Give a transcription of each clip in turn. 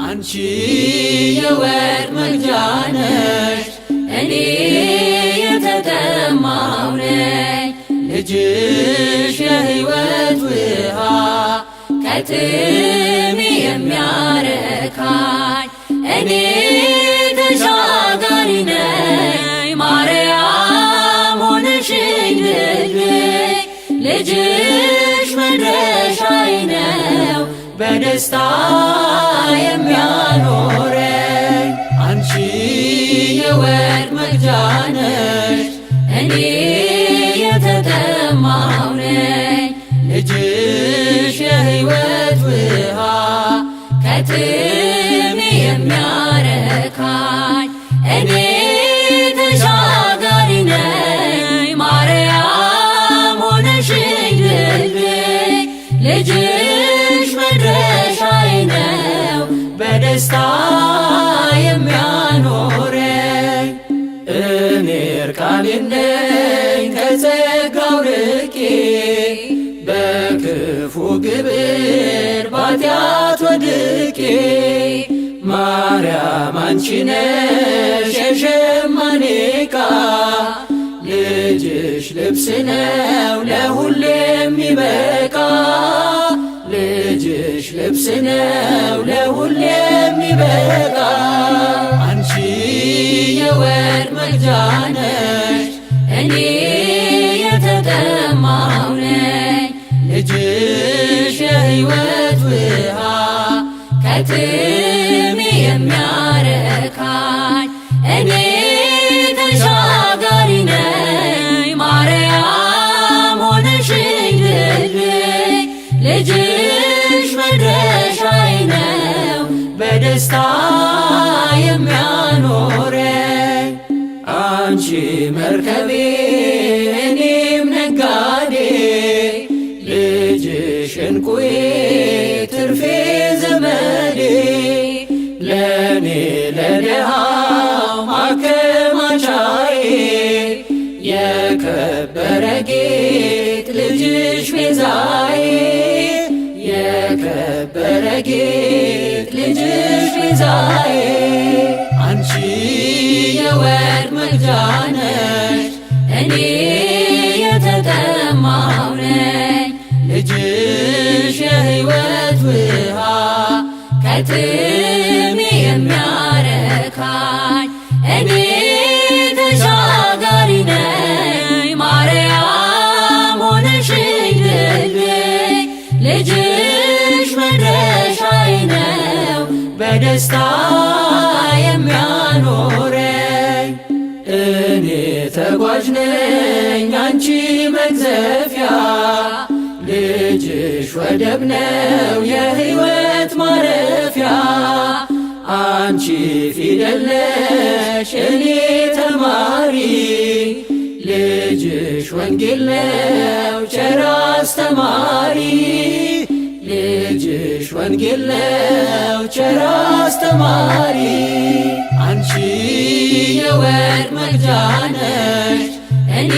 አንቺ የወርቅ መቅጃ ነሽ እኔ የተጠማሁ ነኝ ልጅሽ የሕይወት ውሃ ከጥሜ የሚያረካኝ እኔ ተሻጋሪ ነኝ ማርያም ሆነሽኝ ድልድይ ልጅሽ መድረሻዬ ነው በደስታ የሚያኖረኝ አንቺ የወርቅ መቅጃ ነሽ እኔ የተጠማሁ ነኝ ልጅሽ የሕይወት ውሃ ከጥሜ የሚያረካኝ እኔ ተሻጋሪ ነኝ ማርያም ሆነሽኝ ድልድይ ልጅሽ መድረሻዬ ነው በደስታ የሚያኖረኝ እኔ እርቃኔን ነኝ ከጸጋው ርቄ በክፉ ግብር ባጢአት ወድቄ ማርያም አንቺ ነሽ የሸማኔ ዕቃ ልጅሽ ልብስ ነው ለሁሌ የሚበቃ ልጅሽ ልብስ ነው ለሁሌ የሚበቃ አንቺ የወርቅ መቅጃ ነሽ እኔ የተጠማሁ ነኝ ልጅሽ የሕይወት ውሃ ከጥሜ የሚያረካኝ እኔ ተሻጋሪ ነኝ ማርያም ሆነሽኝ ድልድይ ልጅሽ መድረሻዬ ነው በደስታ የሚያኖረኝ አንቺ መርከቤ እኔም ነጋዴ ልጅሽ እንቁዬ ትርፌ ዘመዴ ለእኔ ለድሃው ማከማቻዬ የከበረ ጌጥ ልጅሽ ቤዛዬ የከበረ ጌጥ ልጅሽ ቤዛዬ አንቺ የወርቅ መቅጃ ነሽ እኔ የተጠማሁ ነኝ ልጅሽ የሕይወት ውሃ ከጥሜ የሚያረካኝ እኔ ተሻጋሪ ነኝ ማርያም ሆነሽኝ ድልድይ ልጅሽ መድረሻዬ ነው በደስታ የሚያኖረኝ እኔ ተጓዥ ነኝ አንቺ መቅዘፊያ ልጅሽ ወደብ ነው የሕይወት ማረፊያ አንቺ ፊደል ነሽ እኔ ተማሪ ልጅሽ ወንጌል ነው ቸር አስተማሪ ልጅሽ ወንጌል ነው ቸር አስተማሪ አንቺ የወርቅ መቅጃ ነሽ እኔ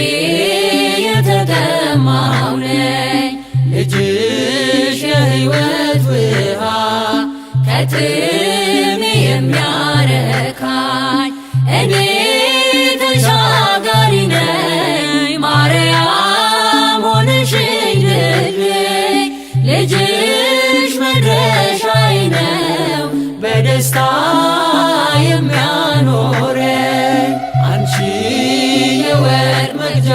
የተጠማሁ ነኝ ልጅሽ የሕይወት ውሃ ከጥሜ የሚያረካኝ እኔ ተሻጋሪ ነኝ ማርያም ሆነሽኝ ድልድይ ልጅሽ መድረሻዬ ነው በደስታ የሚያኖረኝ አንቺ የወርቅ መቅጃ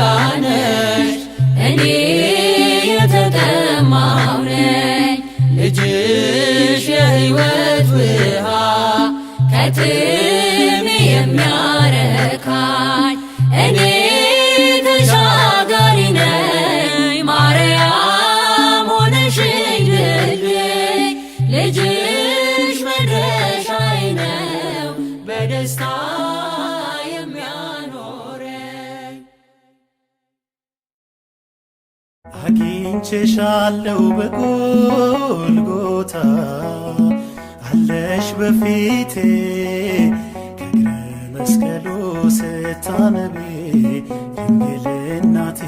ነሽ እኔ የተጠማሁ ነኝ ልጅሽ የሕይወት ውሃ ከጥሜ የሚያረካኝ እኔ ተሻጋሪ ነኝ ማርያም ሆነሽኝ ድልድይ ልጅሽ መድረሻዬ ነው በደስታ የሚያኖረኝ አግኝቼሻለሁ በጎልጎታ አለሽ በፊቴ ከእግረ መስቀሉ ስታነቢ ድንግል እናቴ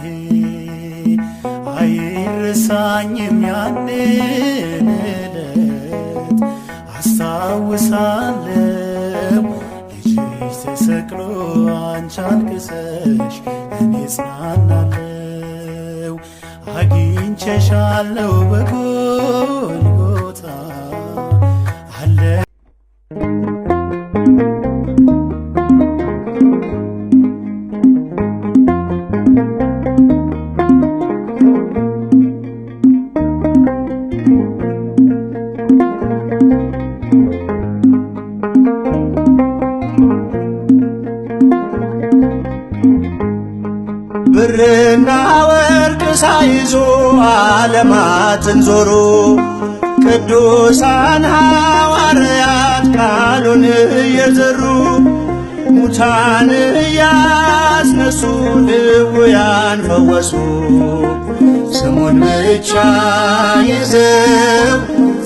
አይረሳኝም ያንን ዕለት አስታውሳለሁ ልጅሽ ተሰቅሎ አንቺ አልቅሰሽ እኔ ጽናናለሁ። አግኝቼሻለሁ በጎልጎታ አለ ብርና ወርቅ ሳይዞ ዓለማትን ዞሩ ቅዱሳን ሐዋርያት ቃሉን እየዘሩ ሙታን እያስነሱ ድውያን ፈወሱ። ስሙን ብቻ ይዘው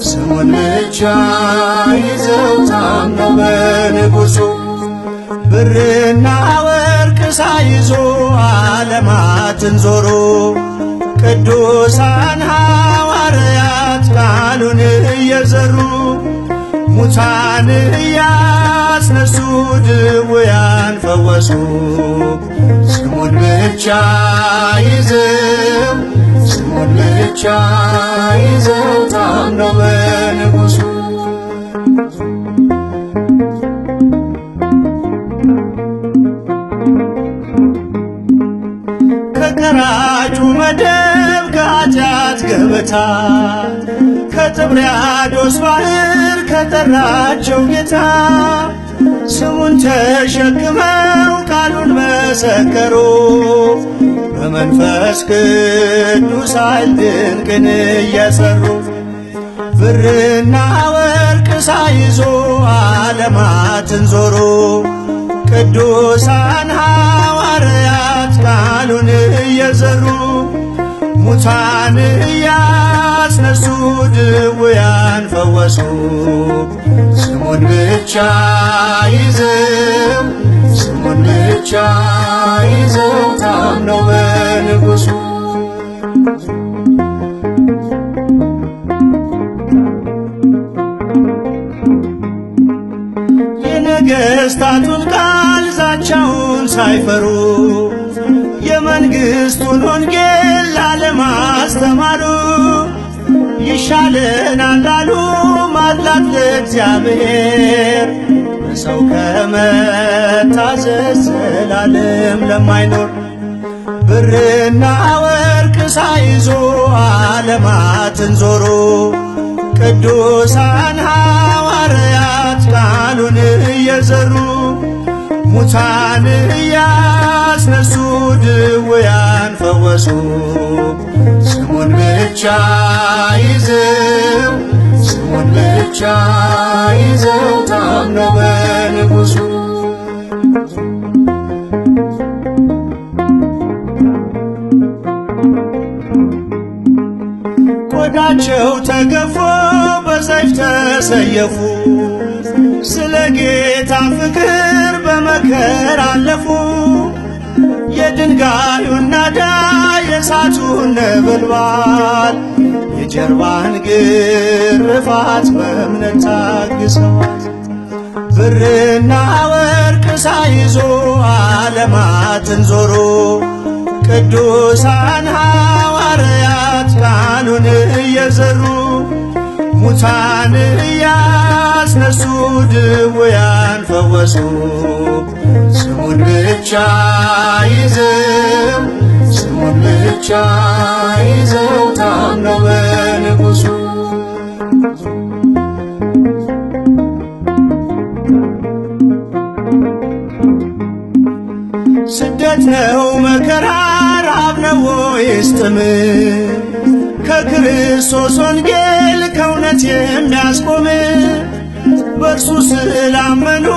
ስሙን ብቻ ይዘው ታምነው በንጉሡ ብርና ወርቅ ሳይዞ ዓለማትን ዞሩ ቅዱሳን ሐዋርያት ቃሉን እየዘሩ ሙታን እያስነሱ ድውያን ፈወሱ። ስሙን ብቻ ይዘው ስሙን ብቻ ይዘው ታምነው በንጉሡ ከቀራጩ መደብ ከኃጢአት ገበታ ከጥብርያዶስ ባሕር ከጠራቸው ጌታ ስሙን ተሸክመው ቃሉን መሰከሩ በመንፈስ ቅዱስ ኃይል ድንቅን እየሠሩ ብርና ወርቅ ሳይዞ ዓለማትን ዞሩ ቅዱሳን ሐዋርያት ቃሉን እየዘሩ ሙታን እያስነሱ ድውያን ፈወሱ። ስሙን ብቻ ይዘው ስሙን ብቻ ይዘው ታምነው በንጉሡ የነገሥታቱን ቃል ዛቻውን ሳይፈሩ የመንግሥቱን ወንጌል ለዓለም አስተማሩ። ይሻለናል አሉ ማድላት ለእግዚአብሔር በሰው ከመታዘዝ ዘላለም ለማይኖር ብርና ወርቅ ሳይዞ ዓለማትን ዞሩ ቅዱሳን ሐዋርያት ቃሉን እየዘሩ ሙታን እያስነሱ ድውያን ፈወሱ። ስሙን ብቻ ይዘው ስሙን ብቻ ይዘው ታምነው በንጉሡ ቆዳቸው ተገፎ በሰይፍ ተሰየፉ ስለ ጌታ ፍቅር በመከራ አለፉ። የድንጋዩን ናዳ የእሳቱን ነበልባል የጀርባን ግርፋት በእምነት ታግሰዋል። ብርና ወርቅ ሳይዞ ዓለማትን ዞሩ ቅዱሳን ሐዋርያት ቃሉን እየዘሩ ሙታን እያስነሱ ድውያን ፈወሱ። ስሙን ብቻ ይዘው ስሙን ብቻ ይዘው ታምነው በንጉሡ ስደት ነው መከራ ረሃብ ነው ወይስ ጥም ከክርስቶስ ወንጌል ከእውነት የሚያስቆም በእርሱ ስላመኑ